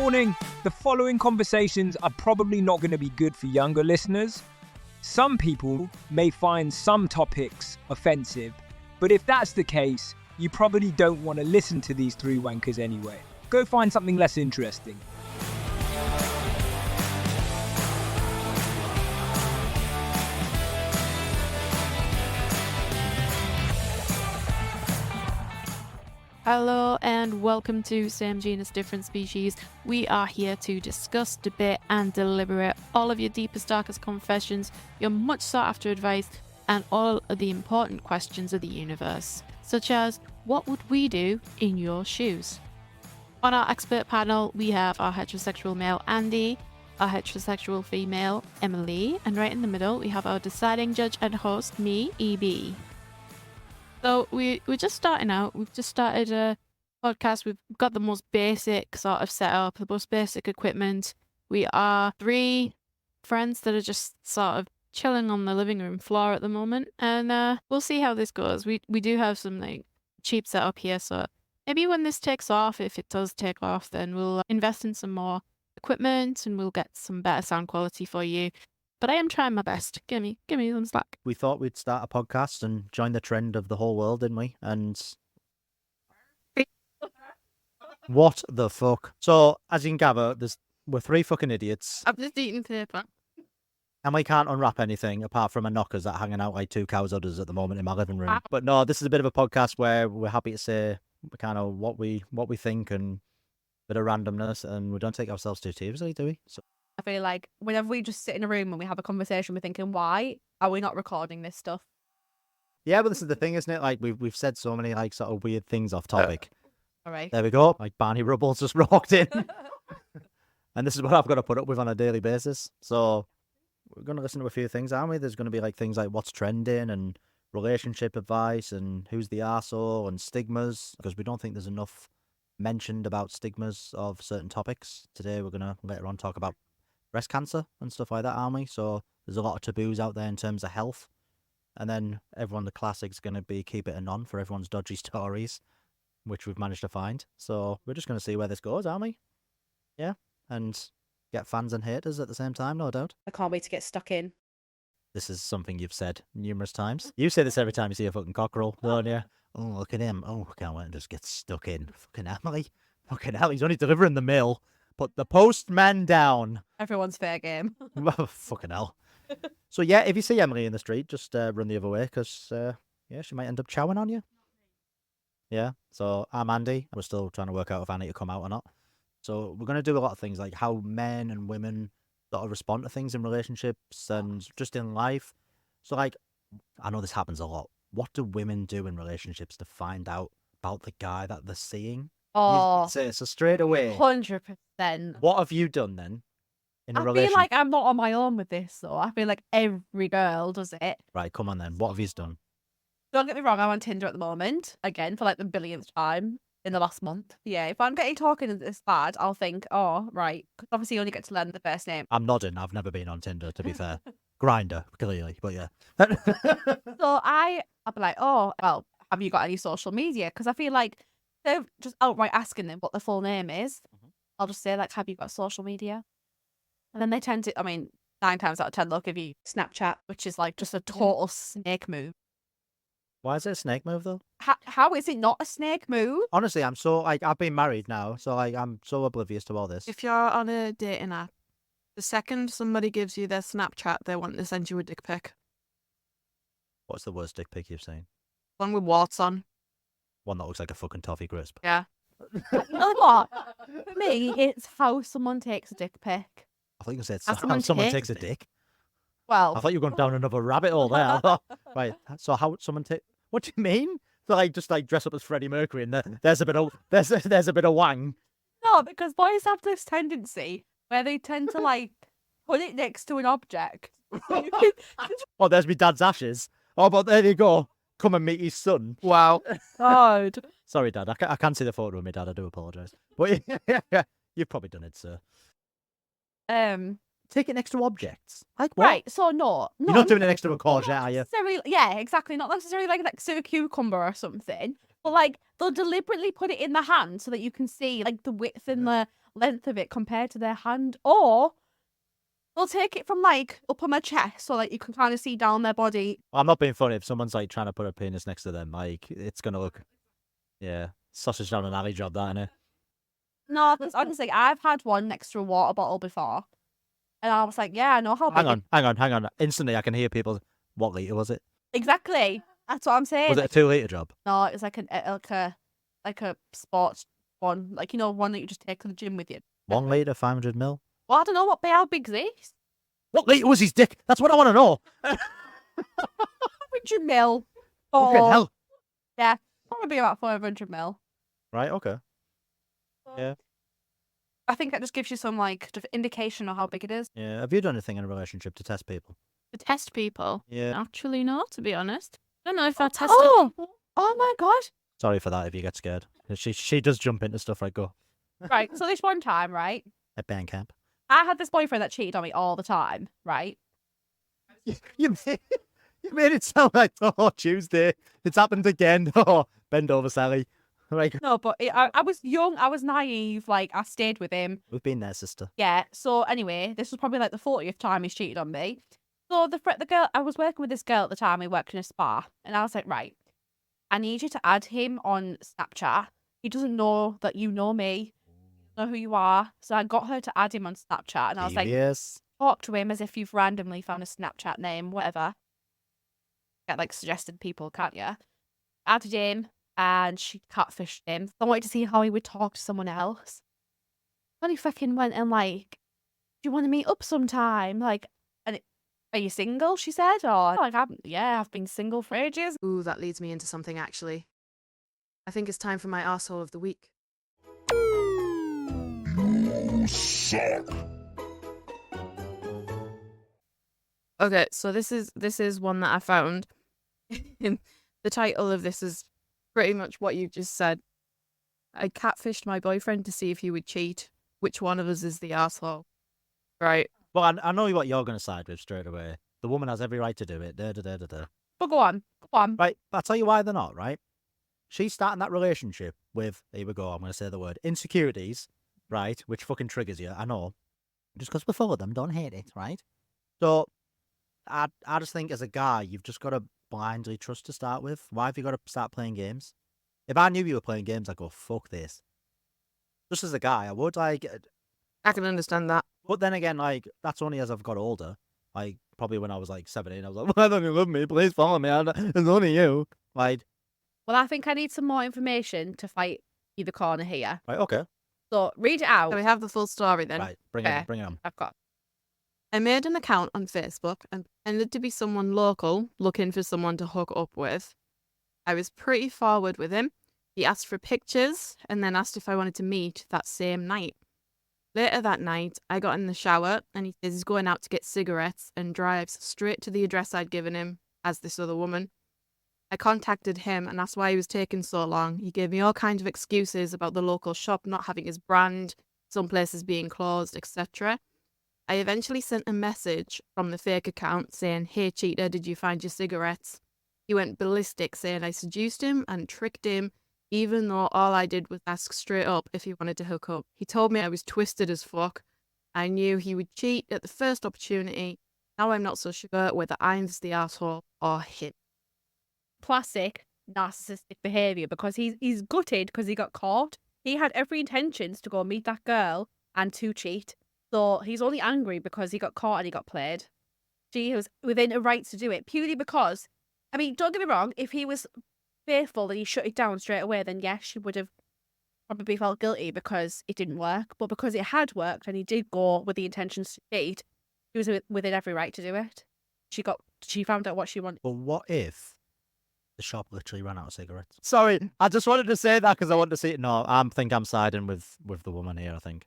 Warning, the following conversations are probably not going to be good for younger listeners. Some people may find some topics offensive, but if that's the case, you probably don't want to listen to these three wankers anyway. Go find something less interesting. Hello and welcome to Same Genus Different Species. We are here to discuss, debate and deliberate all of your deepest, darkest confessions, your much sought after advice and all of the important questions of the universe, such as what would we do in your shoes? On our expert panel we have our heterosexual male Andy, our heterosexual female Emily, and right in the middle we have our deciding judge and host, me, EB. So we're just starting out. We've just started a podcast. We've got the most basic sort of setup, the most basic equipment. We are three friends that are just sort of chilling on the living room floor at the moment, and we'll see how this goes. We do have some like cheap setup here, so maybe when this takes off, if it does take off, then we'll invest in some more equipment and we'll get some better sound quality for you. But I am trying my best. Give me some slack. We thought we'd start a podcast and join the trend of the whole world, didn't we? And what the fuck? So, as you can gather, we're three fucking idiots. I've just eaten paper. And we can't unwrap anything apart from a knockers that are hanging out like two cows' udders at the moment in my living room. But no, this is a bit of a podcast where we're happy to say kind of what we think and a bit of randomness, and we don't take ourselves too seriously, do we? So. I feel like whenever we just sit in a room and we have a conversation, we're thinking, why are we not recording this stuff? Yeah, but this is the thing, isn't it? Like we've said so many like sort of weird things off topic. All right. There we go. Like Barney Rubble's just walked in. And this is what I've got to put up with on a daily basis. So we're going to listen to a few things, aren't we? There's going to be like things like what's trending and relationship advice and who's the arsehole and stigmas, because we don't think there's enough mentioned about stigmas of certain topics. Today we're going to later on talk about breast cancer and stuff like that, aren't we? So there's a lot of taboos out there in terms of health. And then everyone, the classic's going to be keep it anon for everyone's dodgy stories, which we've managed to find. So we're just going to see where this goes, aren't we? Yeah. And get fans and haters at the same time, no doubt. I can't wait to get stuck in. This is something you've said numerous times. You say this every time you see a fucking cockerel, don't you? Oh, look at him. Oh, I can't wait to just get stuck in. Fucking Emily. Fucking hell, he's only delivering the mail. Put the postman down. Everyone's fair game. Fucking hell. So yeah, if you see Emily in the street, just run the other way, because yeah, she might end up chowing on you. Yeah, so I'm Andy. We're still trying to work out if I need to come out or not. So we're going to do a lot of things, like how men and women sort of respond to things in relationships and just in life. So like, I know this happens a lot. What do women do in relationships to find out about the guy that they're seeing? Oh, So straight away, 100%. what have you done then in a I relationship? feel like I'm not on my own with this, though. I feel like every girl does it. Right, come on then. What have you done? Don't get me wrong, I'm on Tinder at the moment, again, for like the billionth time in the last month. Yeah, if I'm getting talking to this lad, I'll think, oh, right. Because obviously you only get to learn the first name. I'm nodding. I've never been on Tinder, to be fair. Grinder, clearly, but yeah. So I'll be like, oh, well, have you got any social media? Because I feel like they're just outright asking them what their full name is. I'll just say, like, have you got social media? And then they tend to, 9 times out of 10, they'll give you Snapchat, which is like just a total snake move. Why is it a snake move, though? How is it not a snake move? Honestly, I'm so, like, I've been married now, so, like, I'm so oblivious to all this. If you're on a dating app, the second somebody gives you their Snapchat, they want to send you a dick pic. What's the worst dick pic you've seen? One with warts on. One that looks like a fucking toffee crisp. Yeah. You know what? For me, it's how someone takes a dick pic. I thought you said How how someone someone takes takes a dick. Well, I thought you were going down another rabbit hole there. Right, so how someone take... What do you mean? So, like, just, like, dress up as Freddie Mercury and there's a bit of... There's a bit of wang. no, because boys have this tendency where they tend to, like, put it next to an object. Oh, there's me dad's ashes. Oh, but there you go. Come and meet his son. Wow. God. Sorry, Dad. I can't see the photo of me, Dad. I do apologise. But yeah, you've probably done it, sir. Take it next to objects. Like what? Right, so no. You're not doing it next to a courgette, are you? Yeah, exactly. Not necessarily like next to a cucumber or something. But like they'll deliberately put it in the hand so that you can see like the width and the length of it compared to their hand, or they'll take it from like up on my chest so like you can kind of see down their body. I'm not being funny. If someone's like trying to put a penis next to them, like it's gonna look, sausage down an alley job, that innit? No, because honestly, I've had one next to a water bottle before, and I was like, yeah, I know how big. Hang on. Instantly, I can hear people. What litre was it? Exactly. That's what I'm saying. Was it a 2 litre job? No, it was like a sports one, like one that you just take to the gym with you. 1 litre, 500 ml. Well, I don't know how big's this? What litre was his dick? That's what I want to know. 400 mil. Fucking hell. Yeah, probably about 500 mil. Right. Okay. Yeah. I think that just gives you some like indication of how big it is. Yeah. Have you done anything in a relationship to test people? To test people? Yeah. Actually, not, to be honest. I don't know if I tested people. Oh my god. Sorry for that if you get scared. She does jump into stuff like go. Right. So this one time, right? At band camp. I had this boyfriend that cheated on me all the time, right? You made it sound like, oh, Tuesday. It's happened again. Oh, bend over, Sally. Like, No, but I was young, I was naive, like I stayed with him. we've been there, sister. Yeah. So anyway, this was probably like the 40th time he's cheated on me. So the girl, I was working with this girl at the time. We worked in a spa, and I was like, right, I need you to add him on Snapchat. He doesn't know that you know me, know who you are. So I got her to add him on Snapchat, and I was like, Yes. talk to him as if you've randomly found a Snapchat name, whatever. Get like suggested people, can't you? Added him, and she catfished him. I wanted to see how he would talk to someone else. And he fucking went and like, do you want to meet up sometime? Like, are you single? She said, or like, I've been single for ages. Ooh, that leads me into something actually. I think it's time for my arsehole of the week. You suck. Okay, so this is one that I found. The title of this is pretty much what you just said. I catfished my boyfriend to see if he would cheat. Which one of us is the asshole? Right. Well, I know what you're going to side with straight away. The woman has every right to do it. But go on. Right, I'll tell you why they're not, right? She's starting that relationship with, here we go, I'm going to say the word, insecurities, right? Which fucking triggers you, I know. Just because we're full of them, don't hate it, right? So, I just think as a guy, you've just got to blindly trust to start with. Why have you got to start playing games? If I knew you were playing games, I'd go, fuck this. Just as a guy, I would, like... I can understand that. But then again, like, that's only as I've got older. Like, probably when I was, like, 17, I was like, why don't you love me? Please follow me. It's only you. Like... Well, I think I need some more information to fight either corner here. Right, okay. So read it out. Can we have the full story then? Right, bring it on. I've got. I made an account on Facebook and pretended to be someone local looking for someone to hook up with. I was pretty forward with him. He asked for pictures and then asked if I wanted to meet that same night. Later that night, I got in the shower and he says he's going out to get cigarettes and drives straight to the address I'd given him as this other woman. I contacted him and asked why he was taking so long. He gave me all kinds of excuses about the local shop not having his brand, some places being closed, etc. I eventually sent a message from the fake account saying, "Hey cheater, did you find your cigarettes?" He went ballistic saying I seduced him and tricked him, even though all I did was ask straight up if he wanted to hook up. He told me I was twisted as fuck. I knew he would cheat at the first opportunity. Now I'm not so sure whether I'm the asshole or him. Classic narcissistic behaviour because he's gutted because he got caught. He had every intentions to go meet that girl and to cheat. So he's only angry because he got caught and he got played. She was within her rights to do it purely because, I mean, don't get me wrong, if he was faithful and he shut it down straight away, then yes, she would have probably felt guilty because it didn't work. But because it had worked and he did go with the intentions to cheat, he was within every right to do it. She found out what she wanted. But what if the shop literally ran out of cigarettes? Sorry, I just wanted to say that because I wanted to see it. No, I think I'm siding with the woman here, I think.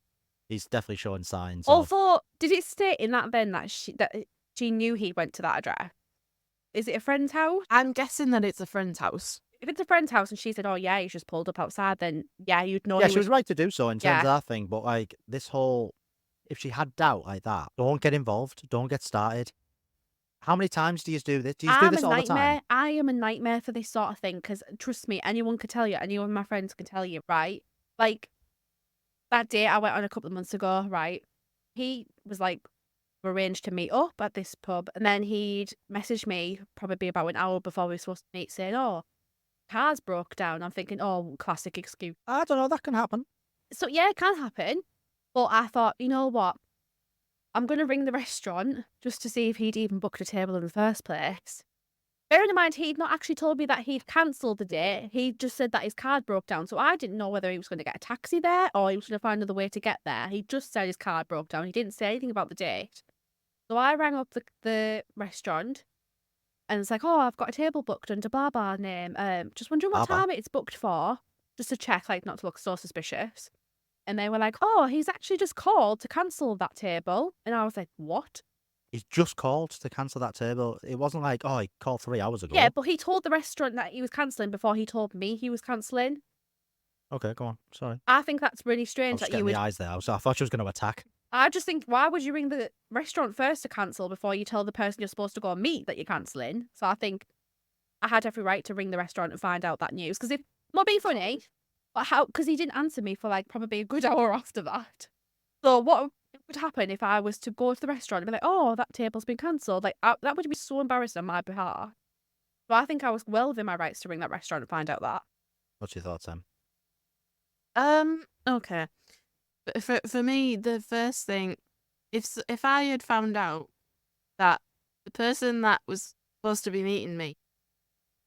He's definitely showing signs. Although, did it state in that then that she knew he went to that address? Is it a friend's house? I'm guessing that it's a friend's house. If it's a friend's house and she said, "Oh yeah, he's just pulled up outside," then yeah, you'd know. Yeah, she was right to do so in terms Yeah. of that thing. But like this whole, if she had doubt like that, don't get involved. Don't get started. How many times do you do this? Do you do I'm this a all the nightmare. time? I am a nightmare for this sort of thing because trust me, anyone could tell you. Any of my friends can tell you, right? Like that date I went on a couple of months ago, right? He was like arranged to meet up at this pub, and then he'd messaged me probably about an hour before we were supposed to meet, saying, "Oh, car's broke down." I'm thinking, "Oh, classic excuse." I don't know. That can happen. So yeah, it can happen. But I thought, you know what? I'm gonna ring the restaurant just to see if he'd even booked a table in the first place. Bearing in mind, he'd not actually told me that he'd cancelled the date. He just said that his card broke down. So I didn't know whether he was going to get a taxi there or he was going to find another way to get there. He just said his card broke down. He didn't say anything about the date. So I rang up the restaurant and it's like, oh, I've got a table booked under blah blah name. Just wondering what Blah, blah. time it's booked for, just to check, like, not to look so suspicious. And they were like, oh, he's actually just called to cancel that table. And I was like, what? He's just called to cancel that table. It wasn't like, oh, he called 3 hours ago. Yeah, but he told the restaurant that he was cancelling before he told me he was cancelling. Okay, go on. Sorry. I think that's really I was strange just that you getting would. the eyes there. I thought she was going to attack. I just think, why would you ring the restaurant first to cancel before you tell the person you're supposed to go and meet that you're cancelling? So I think I had every right to ring the restaurant and find out that news. Because if, not being funny, but how? Because he didn't answer me for like probably a good hour after that. So what would happen if I was to go to the restaurant and be like, oh, that table's been cancelled? Like, that would be so embarrassing on my behalf. So I think I was well within my rights to ring that restaurant and find out that. What's your thoughts, Em? Okay. But for me, the first thing, if I had found out that the person that was supposed to be meeting me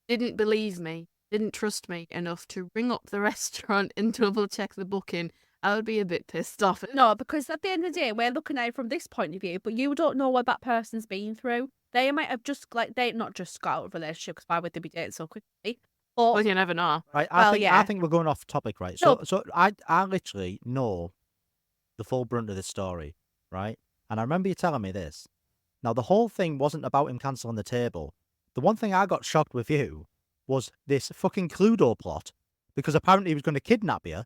didn't believe me, didn't trust me enough to ring up the restaurant and double check the booking, I would be a bit pissed off. No, because at the end of the day, we're looking at it from this point of view, but you don't know what that person's been through. They might have just, like, they not just got out of a relationship, because why would they be dating so quickly? But, Well, you never know. Right, Well, I yeah. think we're going off topic, right? No. So I literally know the full brunt of this story, right? And I remember you telling me this. Now, the whole thing wasn't about him cancelling the table. The one thing I got shocked with you was this fucking Cluedo plot, because apparently he was going to kidnap you,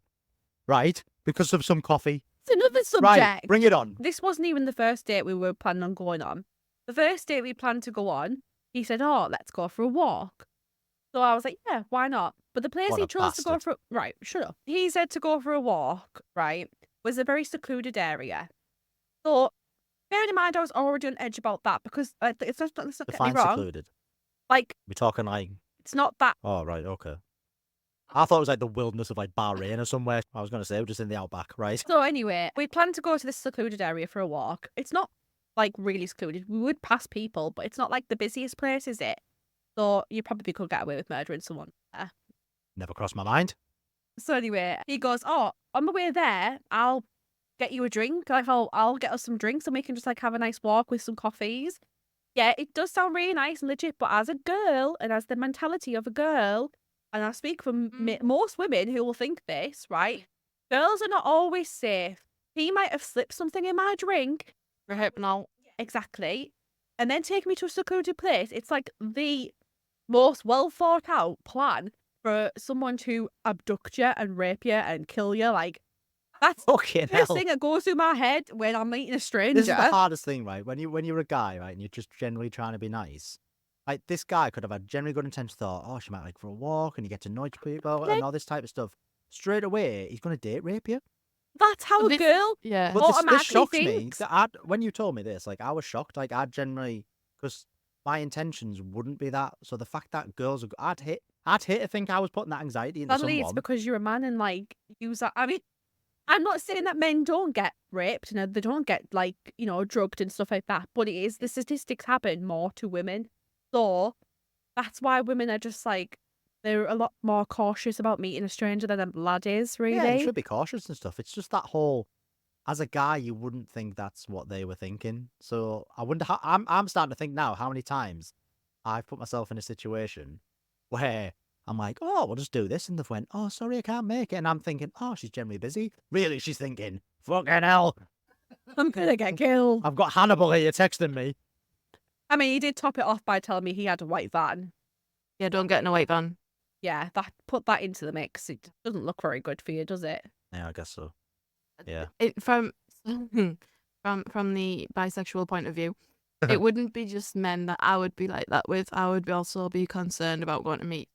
right? Because of some coffee. it's another subject. Right, bring it on. This wasn't even the first date we were planning on going on. The first date we planned to go on, he said, oh, let's go for a walk. So I was like, yeah, why not? But the place What he a chose to go bastard. for, right, shut up. He said to go for a walk, right, was a very secluded area. So bearing in mind, I was already on edge about that because let's not get me Define wrong. secluded. Like, We're talking like, it's not that. oh, right, okay. I thought it was like the wilderness of like Bahrain or somewhere. I was going to say, we're just in the outback, right? So anyway, we planned to go to this secluded area for a walk. It's not like really secluded. We would pass people, but it's not like the busiest place, is it? So you probably could get away with murdering someone there. Never crossed my mind. So anyway, he goes, oh, on the way there, I'll get you a drink. Like, I'll get us some drinks and we can just like have a nice walk with some coffees. Yeah, it does sound really nice and legit, but as a girl and as the mentality of a girl, and I speak for most women who will think this, right? Girls are not always safe. He might have slipped something in my drink. I hope not. Exactly. And then take me to a secluded place. It's like the most well thought out plan for someone to abduct you and rape you and kill you. Like, that's Fucking the first hell. thing that goes through my head when I'm meeting a stranger. This is the hardest thing, right? When you're a guy, right, and you're just generally trying to be nice. Like, this guy could have had generally good intentions, thought, oh, she might like for a walk, and you get to know people, and all this type of stuff. Straight away, he's going to date rape you. That's how a This- girl Yeah. But this automatically shocks me. thinks. When you told me this, like, I was shocked. Like, I'd generally, because my intentions wouldn't be that. So the fact that girls, I'd hate to think I was putting that anxiety into Suddenly it's someone. because you're a man and like use that. I mean, I'm not saying that men don't get raped and they don't get like, you know, drugged and stuff like that, but it is the statistics happen more to women. So that's why women are just like, they're a lot more cautious about meeting a stranger than a lad is, really. Yeah, you should be cautious and stuff. It's just that whole, as a guy, you wouldn't think that's what they were thinking. So I wonder how, I'm starting to think now how many times I've put myself in a situation where I'm like, oh, we'll just do this. And they've went, oh, sorry, I can't make it. And I'm thinking, oh, she's generally busy. Really, she's thinking, fucking hell. I'm gonna get killed. I've got Hannibal here texting me. I mean, he did top it off by telling me he had a white van. Yeah, don't get in a white van. Yeah, put that into the mix. It doesn't look very good for you, does it? Yeah, I guess so. Yeah. From the bisexual point of view, it wouldn't be just men that I would be like that with. I would also be concerned about going to meet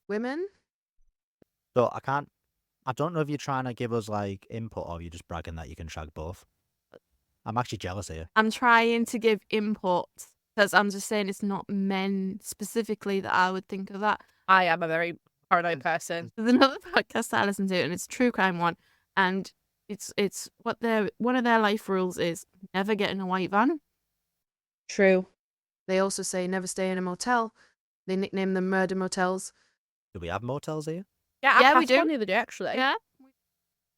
women. So I don't know if you're trying to give us like input or you're just bragging that you can shag both. I'm actually jealous here. I'm trying to give input because I'm just saying it's not men specifically that I would think of that. I am a very paranoid person. There's another podcast that I listen to, and it's a true crime one, and it's what one of their life rules is never get in a white van. True. They also say never stay in a motel. They nickname them murder motels. Do we have motels here? Yeah, Yeah, I we passed do. one the other day, actually. Yeah,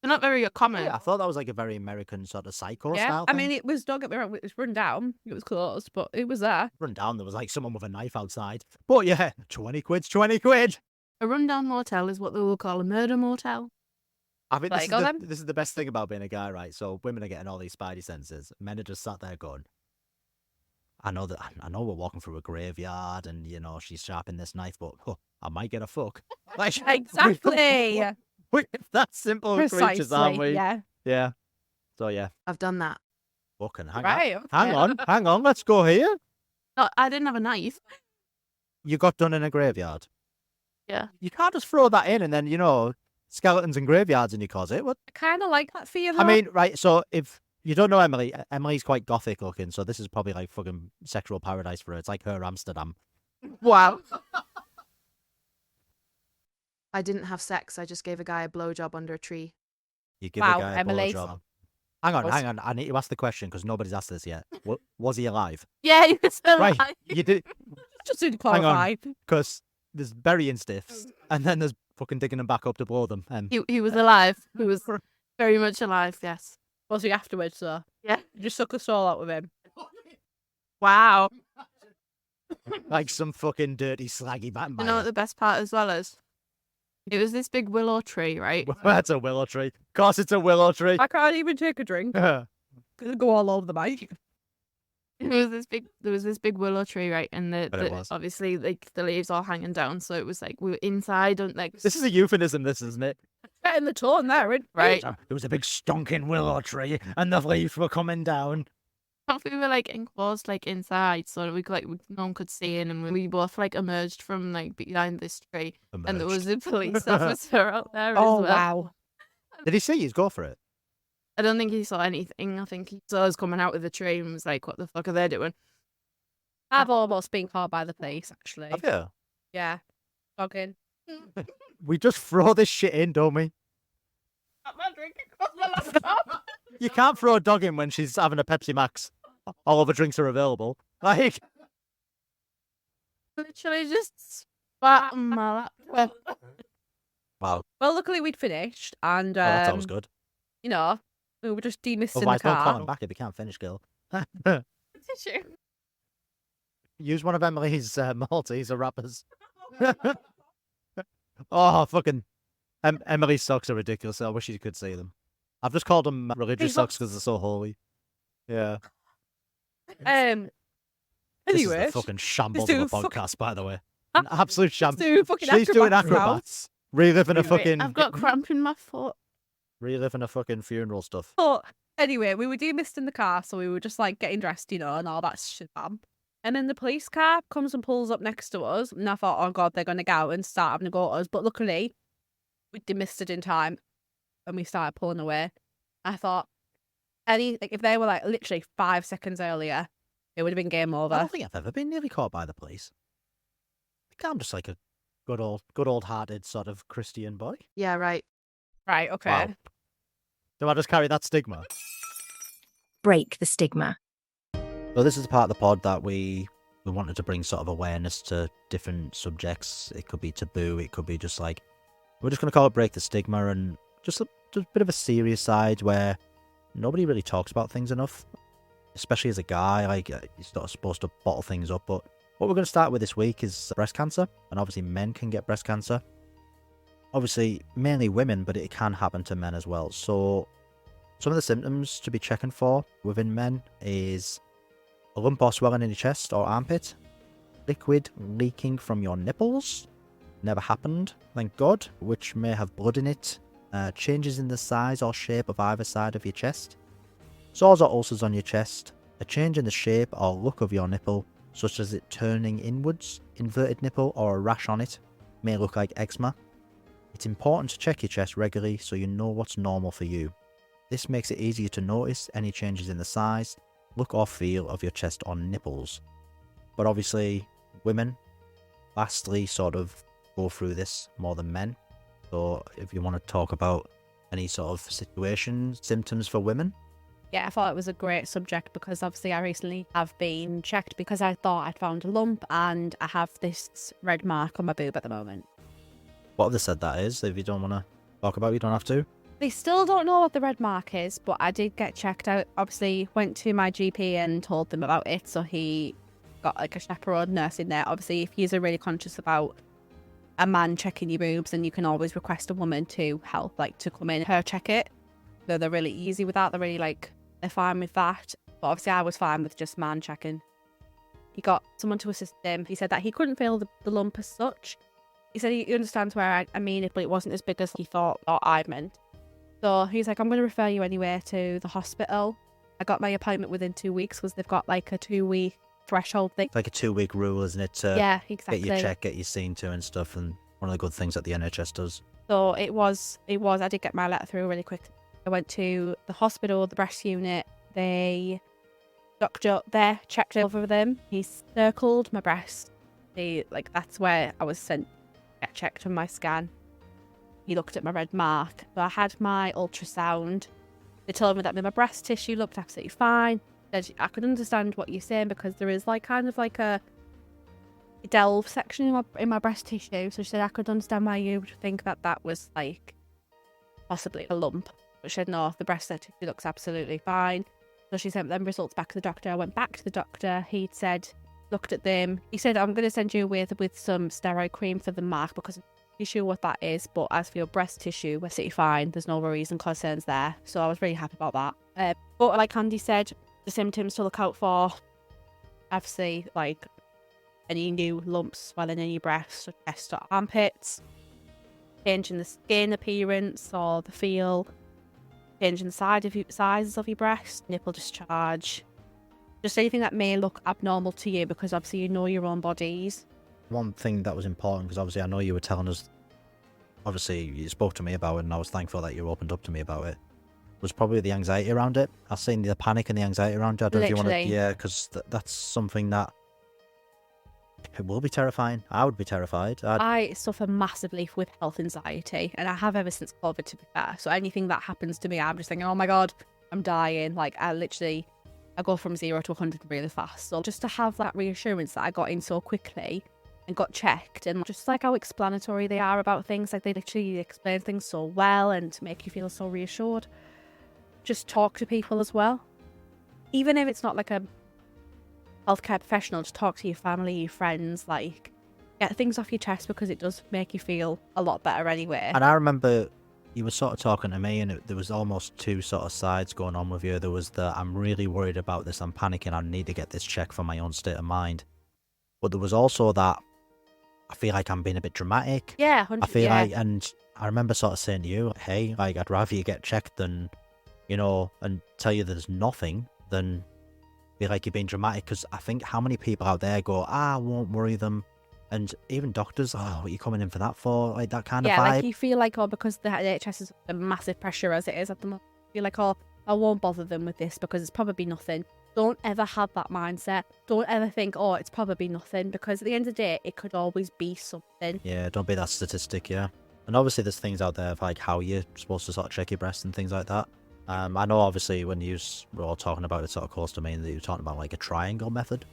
they're not very common. Yeah, I thought that was like a very American sort of psycho Yeah, style I thing. mean, it was, don't get me wrong, it was run down. It was closed, but it was there. Run down, there was like someone with a knife outside. But yeah, 20 quid's 20 quid. A rundown motel is what they will call a murder motel. I think Like, go then. this is the best thing about being a guy, right? So women are getting all these spidey senses. Men are just sat there going, I know we're walking through a graveyard and, you know, she's sharpening this knife, but I might get a fuck. Like, Exactly. we're that simple creatures, aren't we? Precisely, yeah. Yeah. So yeah, I've done that. fucking Right, hang okay. hang on, let's go here. No, I didn't have a knife. You got done in a graveyard. Yeah. You can't just throw that in and then, you know, skeletons and graveyards in your closet. What? I kind of like that for you, though. I mean, right, so if you don't know Emily, Emily's quite gothic looking, so this is probably like fucking sexual paradise for her. It's like her Amsterdam. Wow. I didn't have sex. I just gave a guy a blowjob under a tree. You give Wow, a guy a Emily. blowjob. Hang on. I need to ask the question because nobody's asked this yet. Was he alive? Yeah, he was alive. Right, you did, just to hang qualify. on, because there's burying stiffs, and then there's fucking digging them back up to blow them. He was alive. He was very much alive, yes. Was he afterwards, though? Yeah. You just suck the soul out with him. Wow. Like some fucking dirty slaggy You Batman. know what the best part as well is? It was this big willow tree, right? That's a willow tree. Of course, it's a willow tree. I can't even take a drink. Yeah. Gonna go all over the mic. There was this big willow tree, right? And But it was. obviously like the leaves all hanging down, so it was like we were inside and like This is a euphemism, this, isn't it? Getting the tone there, isn't it? right. There was a big stonking willow tree, and the leaves were coming down. We were like enclosed like inside, so no one could see in, and we both like emerged from like behind this tree, and there was a police officer out there Oh, as well. wow. Did he see you? Go for it. I don't think he saw anything. I think he saw us coming out of the tree and was like, "What the fuck are they doing?" I've almost been caught by the police, actually. Have you? Yeah. Dogging. We just throw this shit in, don't we? You can't throw a dog in when she's having a Pepsi Max. All other drinks are available. Like, Literally just spat on my lap. wow. Well, luckily we'd finished, and, Well, that sounds good. you know, we were just demisting Otherwise, the don't car. call him back if you can't finish, girl. Tissue. Use one of Emily's Maltese or wrappers. Oh, fucking. Emily's socks are ridiculous. I wish you could see them. I've just called them religious These socks because they're so holy. Yeah. Anyway, This is a fucking shambles of a do fuck- podcast, by the way. An absolute shambles. do fucking She's doing acrobats now. acrobats. Reliving a Anyway, fucking. I've got cramp in my foot. Reliving a fucking funeral stuff. But anyway, we were demisting the car, so we were just like getting dressed, you know, and all that shit. And then the police car comes and pulls up next to us, and I thought, oh god, they're gonna go out and start having a go at us. But luckily, we demisted in time, and we started pulling away. I thought, if they were like literally 5 seconds earlier, it would have been game I over. don't think I've ever been nearly caught by the police. I think I'm just like a good old hearted sort of Christian boy. Yeah, right. Right? Okay. Wow. Do I just carry that stigma? Break the stigma. So this is the part of the pod that we wanted to bring sort of awareness to different subjects. It could be taboo. It could be just like, we're just going to call it break the stigma, and just a bit of a serious side where nobody really talks about things enough, especially as a guy. Like, you're not supposed to bottle things up. But what we're going to start with this week is breast cancer, and obviously men can get breast cancer. Obviously, mainly women, but it can happen to men as well. So some of the symptoms to be checking for within men is a lump or swelling in your chest or armpit, liquid leaking from your nipples, never happened, thank God, which may have blood in it, changes in the size or shape of either side of your chest, sores or ulcers on your chest, a A change in the shape or look of your nipple, such as it turning inwards, inverted nipple, or a rash on it, may look like eczema. It's important to check your chest regularly so you know what's normal for you. This makes it easier to notice any changes in the size, look or feel of your chest or nipples. But obviously, women vastly sort of go through this more than men. So if you want to talk about any sort of situation, symptoms for women. Yeah, I thought it was a great subject because obviously I recently have been checked because I thought I'd found a lump and I have this red mark on my boob at the moment. What have they said that is? If you don't want to talk about it, you don't have to. They still don't know what the red mark is, but I did get checked out. Obviously, went to my GP and told them about it, so he got like a chaperone nurse in there. Obviously, if you're really conscious about a man checking your boobs, then you can always request a woman to help, like to come in and her check it. So they're really easy with that. They're fine with that. But obviously, I was fine with just man checking. He got someone to assist him. He said that he couldn't feel the lump as such. He said he understands where I mean it, but it wasn't as big as he thought or I meant. So he's like, I'm going to refer you anyway to the hospital. I got my appointment within 2 weeks because they've got like a 2-week threshold thing. It's like a 2-week rule, isn't it? To Yeah, exactly. get your check, get you seen to and stuff. And one of the good things that the NHS does. So it was, I did get my letter through really quick. I went to the hospital, the breast unit. Doctor there checked over them. He circled my breast. That's where I was sent to get checked on my scan. He looked at my red mark. So I had my ultrasound. They told me that my breast tissue looked absolutely fine. Said I could understand what you're saying because there is kind of a delve section in my breast tissue. So she said I could understand why you would think that was possibly a lump. But she said no, the breast tissue looks absolutely fine. So she sent them results back to the doctor. I went back to the doctor. He said, looked at them. He said, I'm going to send you with some steroid cream for the mark because I'm not sure what that is. But as for your breast tissue, we're absolutely fine. There's no worries and concerns there. So I was really happy about that. But like Andy said, the symptoms to look out for, obviously, any new lumps, swelling in your breasts, or chest or armpits, change in the skin appearance or the feel, change in the sizes of your breast, nipple discharge, just anything that may look abnormal to you because obviously you know your own bodies. One thing that was important, because obviously I know you were telling us, obviously you spoke to me about it and I was thankful that you opened up to me about it, was probably the anxiety around it. I've seen the panic and the anxiety around it. I don't know if you want to, yeah, because that's something that it will be terrifying. I would be terrified. I suffer massively with health anxiety, and I have ever since COVID, to be fair. So anything that happens to me, I'm just thinking, oh my God, I'm dying. I go from 0 to 100 really fast. So just to have that reassurance that I got in so quickly and got checked, and just how explanatory they are about things, they literally explain things so well and to make you feel so reassured. Just talk to people as well. Even if it's not a healthcare professional, just talk to your family, your friends, get things off your chest because it does make you feel a lot better anyway. And I remember you were sort of talking to me and there was almost two sort of sides going on with you. There was the, I'm really worried about this, I'm panicking, I need to get this checked for my own state of mind. But there was also that, I feel like I'm being a bit dramatic. Yeah, 100%. I feel and I remember sort of saying to you, hey, I'd rather you get checked than, and tell you there's nothing than feel like you're being dramatic, because I think how many people out there go, I won't worry them, and even doctors, what are you coming in for that for, that kind of vibe. You feel because the NHS is a massive pressure as it is at the moment, you feel I won't bother them with this because it's probably nothing. Don't ever have that mindset. Don't ever think, it's probably nothing, because at the end of the day it could always be something. Yeah, don't be that statistic. Yeah. And obviously there's things out there of how you're supposed to sort of check your breast and things like that. I know obviously when you were all talking about it sort of close to me, that you were talking about a triangle method.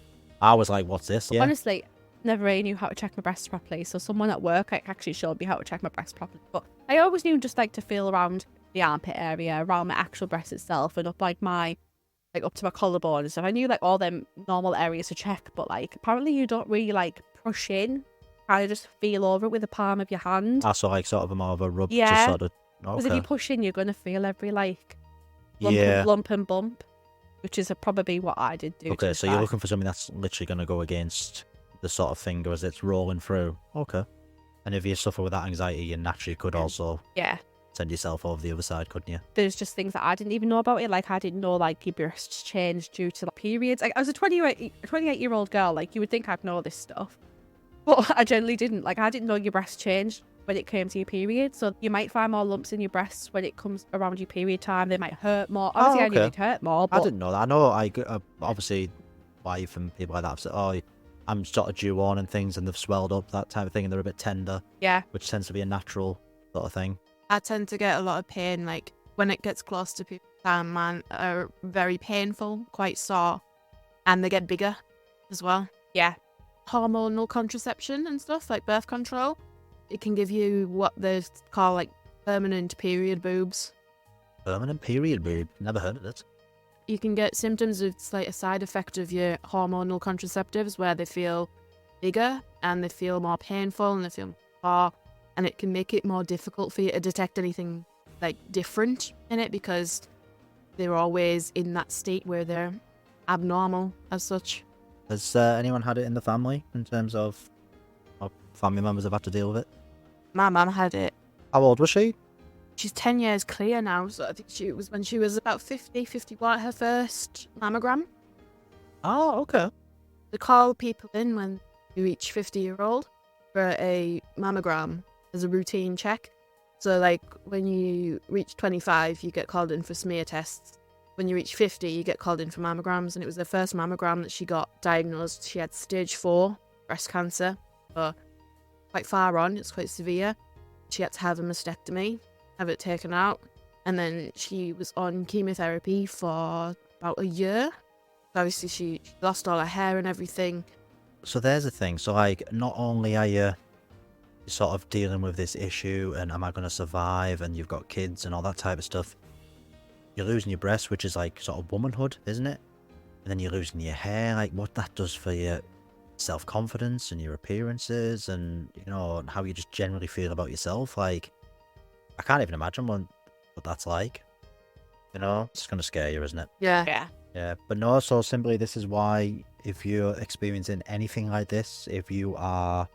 I was like, what's this? Yeah. Honestly, never really knew how to check my breasts properly. So someone at work actually showed me how to check my breasts properly. But I always knew just to feel around the armpit area, around my actual breast itself, and up my up to my collarbone and stuff. I knew all them normal areas to check, but apparently you don't really push in. Kind of just feel over it with the palm of your hand. I saw sort of a more of a rub. Yeah. Just sort of. Because okay. if you push in, you're gonna feel every lump and bump, which is probably what I did do. Okay, so you're looking for something that's literally going to go against the sort of thing as it's rolling through. Okay. And if you suffer with that anxiety, you naturally could also... Yeah. send yourself over the other side, couldn't you? There's just things that I didn't even know about it. Like, I didn't know, like, your breasts changed due to, like, periods. Like, I was a 28-year-old girl. Like, you would think I'd know this stuff. But I generally didn't. Like, I didn't know your breasts changed when it came to your period. So you might find more lumps in your breasts when it comes around your period time. They might hurt more. Obviously, I knew they'd hurt more, but... I didn't know that. I know, obviously, wife and people like that have said, oh, I'm sort of due on and things, and they've swelled up, that type of thing, and they're a bit tender. Yeah. Which tends to be a natural sort of thing. I tend to get a lot of pain, like, when it gets close to people. Man, are very painful, quite sore, and they get bigger as well. Yeah. Hormonal contraception and stuff, like birth control, it can give you what they call, like, permanent period boobs. Permanent period boob? Never heard of it. You can get symptoms of, like, a side effect of your hormonal contraceptives where they feel bigger and they feel more painful and they feel more, and it can make it more difficult for you to detect anything, like, different in it because they're always in that state where they're abnormal as such. Has anyone had it in the family in terms of family members have had to deal with it? My mum had it. How old was she? She's 10 years clear now, so I think she was when she was about 50, 51, her first mammogram. Oh, okay. They call people in when you reach 50-year-old for a mammogram as a routine check. So, like, when you reach 25, you get called in for smear tests. When you reach 50, you get called in for mammograms, and it was her first mammogram that she got diagnosed. She had stage 4 breast cancer, so quite far on, it's quite severe. She had to have a mastectomy, have it taken out, and then she was on chemotherapy for about a year. Obviously, she lost all her hair and everything. So there's the thing. So, like, not only are you sort of dealing with this issue and am I going to survive, and you've got kids and all that type of stuff, you're losing your breasts, which is like sort of womanhood, isn't it? And then you're losing your hair, like what that does for your self-confidence and your appearances and, you know, how you just generally feel about yourself. Like, I can't even imagine what that's like. You know, it's going to scare you, isn't it? Yeah. Yeah, but no, so simply this is why if you're experiencing anything like this, if you are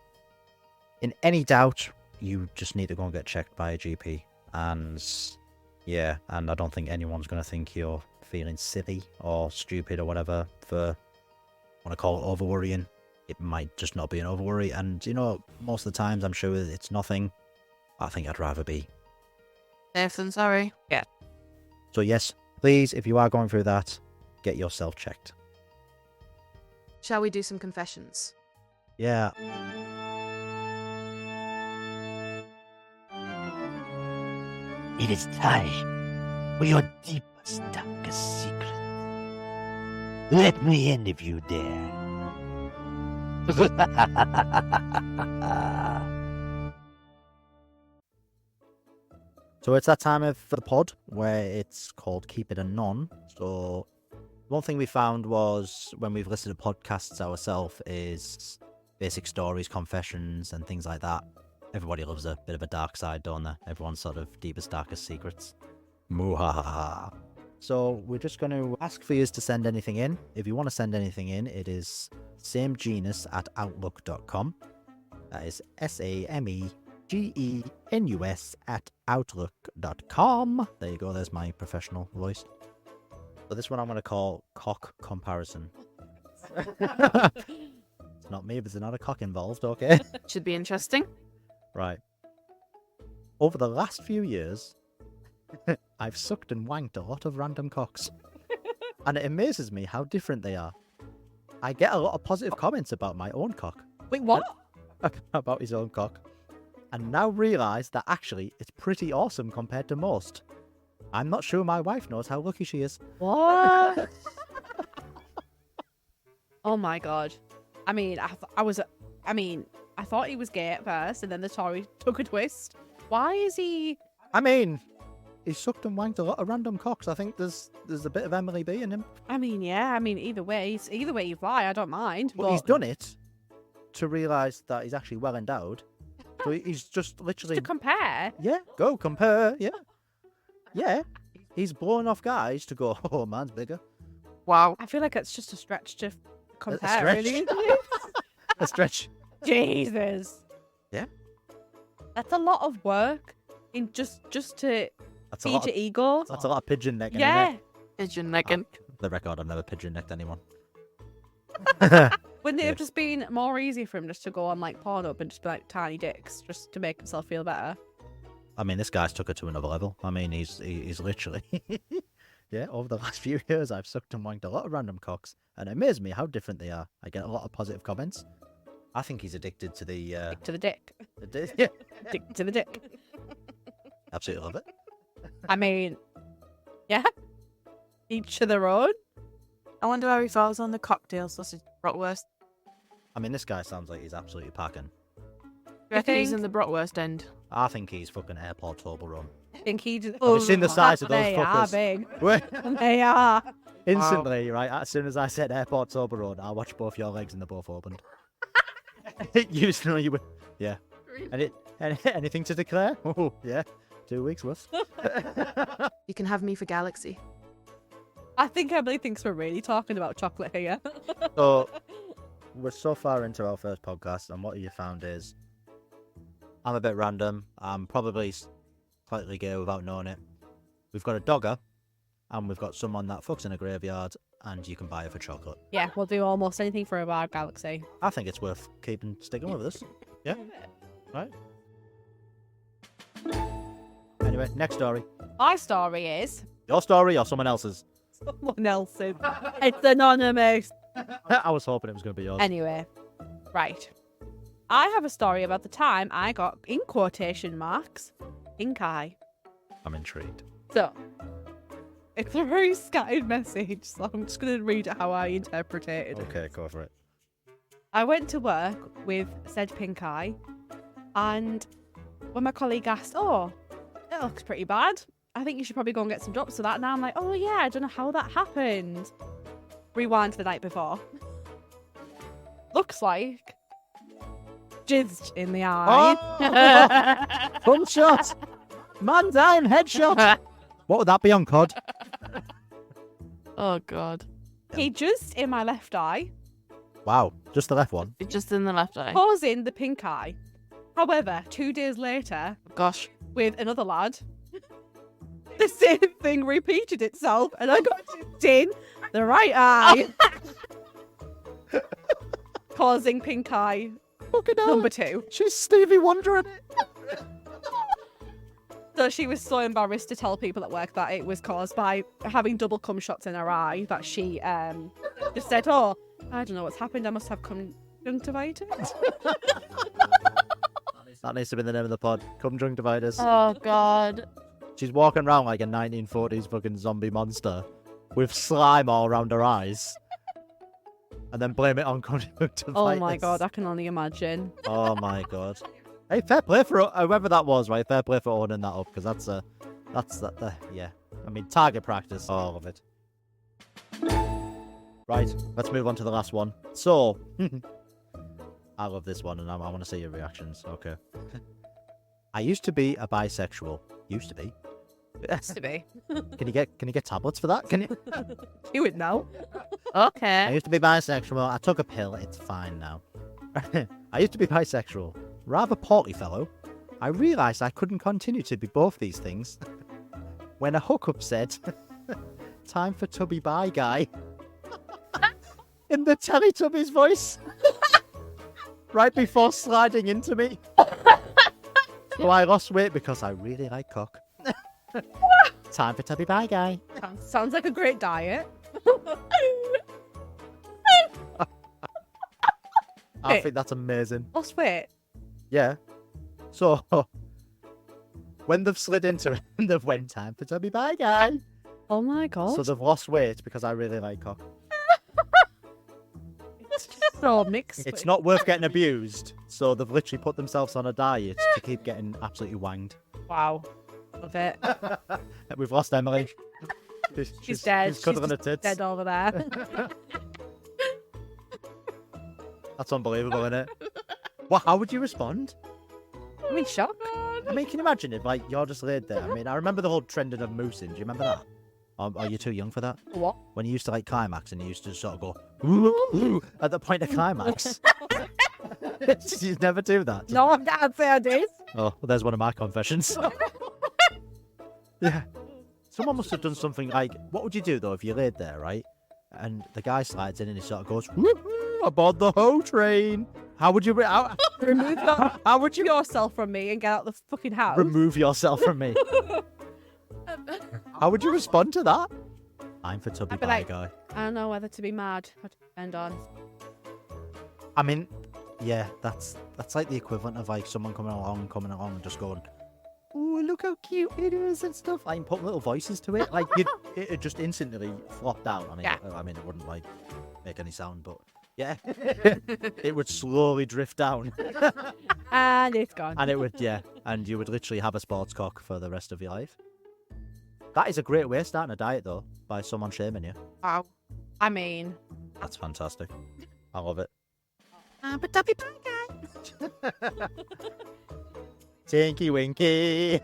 in any doubt, you just need to go and get checked by a GP. And yeah, and I don't think anyone's going to think you're feeling silly or stupid or whatever for, I want to call it over worrying. It might just not be an over worry. And, you know, most of the times I'm sure it's nothing. I think I'd rather be Safe than sorry. Yeah. So yes, please, if you are going through that, get yourself checked. Shall we do some confessions? Yeah. It is time for your deepest, darkest secret. Let me in if you dare. So it's that time of the pod where it's called Keep It a Non. So one thing we found was when we've listened to podcasts ourselves is basic stories, confessions and things like that. Everybody loves a bit of a dark side, don't they? Everyone's sort of deepest, darkest secrets. Muhahaha. So we're just going to ask for you to send anything in. If you want to send anything in, it is samegenus@outlook.com. That is SAMEGENUS@outlook.com. There you go, there's my professional voice. So this one I'm going to call cock comparison. It's not me, but there's not a cock involved, okay? Should be interesting. Right. Over the last few years, I've sucked and wanked a lot of random cocks. And it amazes me how different they are. I get a lot of positive comments about my own cock. Wait, what? About his own cock. And now realise that actually it's pretty awesome compared to most. I'm not sure my wife knows how lucky she is. What? Oh my god. I mean, I thought he was gay at first, and then the story took a twist. Why is he? I mean, he sucked and wanked a lot of random cocks. I think there's a bit of Emily B in him. I mean, yeah. I mean, either way you fly, I don't mind. But he's done it to realise that he's actually well endowed. So he's just literally to compare. Yeah, go compare. Yeah, yeah. He's blowing off guys to go. Oh, man's bigger. Wow. I feel like it's just a stretch to compare. stretch? Really. A stretch. Jesus. Yeah. That's a lot of work in just to That's a feed lot. your ego. That's a lot of pigeon necking. Yeah. Isn't it? Pigeon necking. For the record, I've never pigeon necked anyone. Wouldn't it Yeah. have just been more easy for him just to go on like Pornhub and just be like tiny dicks just to make himself feel better? I mean, this guy's took it to another level. I mean, he's literally, yeah. Over the last few years, I've sucked and wanked a lot of random cocks, and it amazes me how different they are. I get a lot of positive comments. I think he's addicted to the. Dick to the dick. Yeah, Dick to the dick. absolutely love it. I mean, yeah. Each to their own. I wonder how he falls on the cocktail sausage bratwurst. I mean, this guy sounds like he's absolutely packing. I reckon he's think- in the bratwurst end. I think he's fucking airport Toblerone. I think he just. Have you seen the size of those They are fuckers? big. Wait, They are. instantly, right? As soon as I said airport Toblerone, I watched both your legs and they're both opened. You would, yeah. Anything to declare? Oh, yeah. 2 weeks worth. You can have me for Galaxy. I think Emily thinks we're really talking about chocolate here. So, we're so far into our first podcast, and what you found is I'm a bit random. I'm probably slightly gay without knowing it. We've got a dogger, and we've got someone that fucks in a graveyard, and you can buy it for chocolate. Yeah, we'll do almost anything for a bar galaxy. I think it's worth sticking with us. Yeah? Right? Anyway, next story. My story is Your story or someone else's? someone else's. It's anonymous. I was hoping it was going to be yours. Anyway, right. I have a story about the time I got, in quotation marks, pink eye. I'm intrigued. So, it's a very scattered message, so I'm just going to read it how I interpreted it. Okay, go for it. I went to work with said pink eye, and when my colleague asked, "Oh, that looks pretty bad. I think you should probably go and get some drops for that." Now I'm like, "Oh yeah, I don't know how that happened." Rewind to the night before. Looks like jizzed in the eye. Bum shot! Man down, headshot! What would that be on COD? Oh, God. He jizzed in my left eye, Wow, just the left one. It's just in the left eye. causing the pink eye. However, 2 days later, Gosh. with another lad, the same thing repeated itself, and I got jizzed in the right eye, causing pink eye Fucking hell. number 2. She's Stevie Wonder in it. So she was so embarrassed to tell people at work that it was caused by having double cum shots in her eye that she just said, "Oh, I don't know what's happened. I must have conjunctivitis." That needs to be the name of the pod. Cumjunctivitis. Oh, God. She's walking around like a 1940s fucking zombie monster with slime all around her eyes. And then blame it on conjunctivitis. Oh my god, I can only imagine. Oh my god. Hey, fair play for whoever that was, right? Fair play for owning that up, because yeah. I mean, target practice, all of it. Right, let's move on to the last one. So, I love this one, and I want to see your reactions. Okay. I used to be a bisexual. Used to be. To be. Can you get tablets for that? Can you? You would know. I Okay. used to be bisexual. I took a pill. It's fine now. I used to be bisexual. Rather portly fellow. I realised I couldn't continue to be both these things. When a hookup said, "Time for Tubby Bye Guy." In the Teletubbies voice. Right before sliding into me. So I lost weight because I really like cock. Time for Tubby Bye Guy. Sounds like a great diet. I think that's amazing. Lost weight. Yeah. So, when they've slid into it, they've went, "Time for Tubby Bye Guy." Oh my god. So they've lost weight because I really like cock. It's just so mixed. It's not worth getting abused, so they've literally put themselves on a diet to keep getting absolutely wanged. Wow. Love it. We've lost Emily. She's dead. She's cuddling her just tits. dead over there. That's unbelievable, isn't it? Well, how would you respond? I'm in shock. I mean, can you imagine if, like, you're just laid there? I mean, I remember the whole trending of moosing. Do you remember that? Are you too young for that? What? When you used to, like, climax and you used to sort of go, "Ooh," at the point of climax. Did you never do that? No, I can't say I did. Oh, well, there's one of my confessions. Yeah. Someone must have done something like, what would you do though if you laid there, right? And the guy slides in and he sort of goes, "Woo-hoo, aboard the hoe train." How would you Remove how would you yourself from me and get out the fucking house. remove yourself from me? How would you respond to that? I'm for tubby I'd be pie like- guy. I don't know whether to be mad or to depend on. I mean, yeah, that's like the equivalent of like someone coming along and just going, "Oh, look how cute it is" and stuff. Like put little voices to it. Like it'd just instantly flop down. I mean, Yeah. it wouldn't like make any sound, but yeah, it would slowly drift down, And it's gone. and it would and you would literally have a sports cock for the rest of your life. That is a great way of starting a diet, though, by someone shaming you. Wow. I mean, That's fantastic. I love it. I'm a tubby pie guy. Tinky Winky.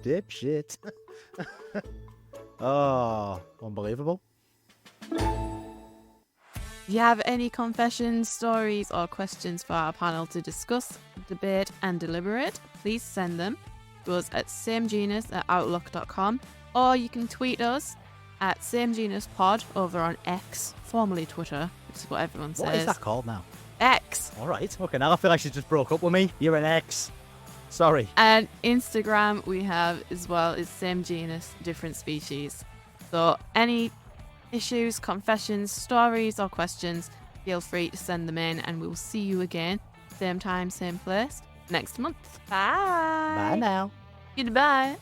Dipshit. Oh, unbelievable. If you have any confessions, stories, or questions for our panel to discuss, debate, and deliberate, please send them to us at samegenus@outlook.com, or you can tweet us at samegenuspod over on X, formerly Twitter, which is what everyone says. What is that called now? X. All right. Okay, now I feel like she just broke up with me. You're an ex. Sorry. And Instagram we have as well is same genus, different species. So any issues, confessions, stories, or questions, feel free to send them in, and we'll see you again, same time, same place, next month. bye. Bye now. Goodbye.